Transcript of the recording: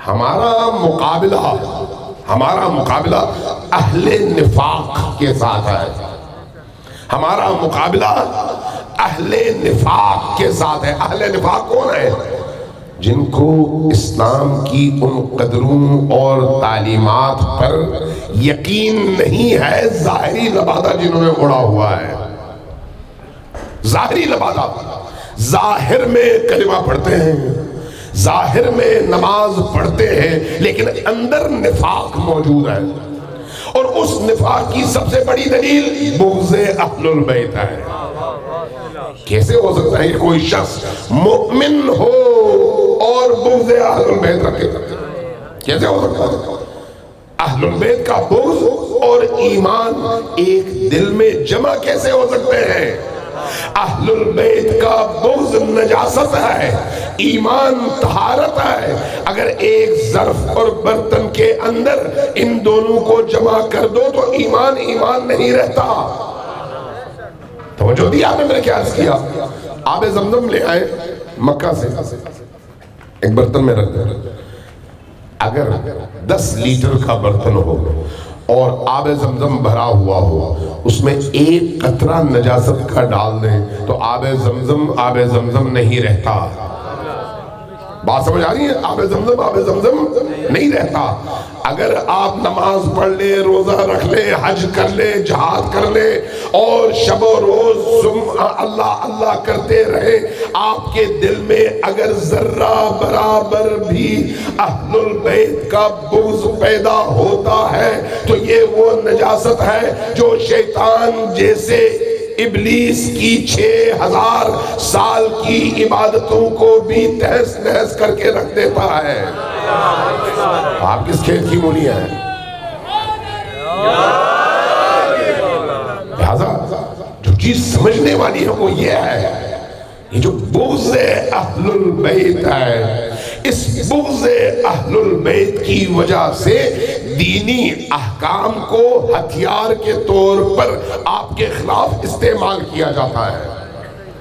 ہمارا مقابلہ اہل نفاق کے ساتھ ہے. ہمارا مقابلہ اہل نفاق کے ساتھ ہے. اہل نفاق کون ہے؟ جن کو اسلام کی ان قدروں اور تعلیمات پر یقین نہیں ہے. ظاہری لبادہ جنہوں نے اڑا ہوا ہے. ظاہری لبادہ، ظاہر میں کلمہ پڑھتے ہیں، ظاہر میں نماز پڑھتے ہیں، لیکن اندر نفاق موجود ہے. اور اس نفاق کی سب سے بڑی دلیل بغض اہل البیت ہے. کیسے ہو سکتا ہے کہ کوئی شخص مؤمن ہو اور بغض اہل البیت رکھے؟ کیسے ہو سکتا ہے؟ اہل البیت کا بغض اور ایمان ایک دل میں جمع کیسے ہو سکتے ہیں؟ اہل البیت کا بغض نجاست ہے، ایمان طہارت ہے. اگر ایک ظرف اور برتن کے اندر ان دونوں کو جمع کر دو تو ایمان نہیں رہتا. توجہ دیا آپ نے میرے کیا عرض کیا؟ آب زمزم لے آئے مکہ سے، ایک برتن میں رکھ دیں. اگر 10 لیٹر کا برتن ہو اور آب زمزم بھرا ہوا ہو، اس میں ایک قطرہ نجاست کا ڈال دیں تو آب زمزم نہیں رہتا. بات سمجھ آ رہی ہے؟ آب زمزم نہیں رہتا. اگر آپ نماز پڑھ لیں، روزہ رکھ لیں، حج کر لیں، جہاد کر لیں اور شب و روز اللہ اللہ کرتے رہے، آپ کے دل میں اگر ذرہ برابر بھی اہل البیت کا بغض پیدا ہوتا ہے تو یہ وہ نجاست ہے جو شیطان جیسے ابلیس کی 6000 سال کی عبادتوں کو بھی تہس نہس کر کے رکھ دیتا ہے. آپ کس کھیت کی مولیاں ہیں؟ لہذا جو چیز سمجھنے والی ہے وہ یہ ہے، یہ جو بغض اہل البیت ہے، اس بغض اہل البیت کی وجہ سے دینی احکام کو ہتھیار کے طور پر آپ کے خلاف استعمال کیا جاتا ہے.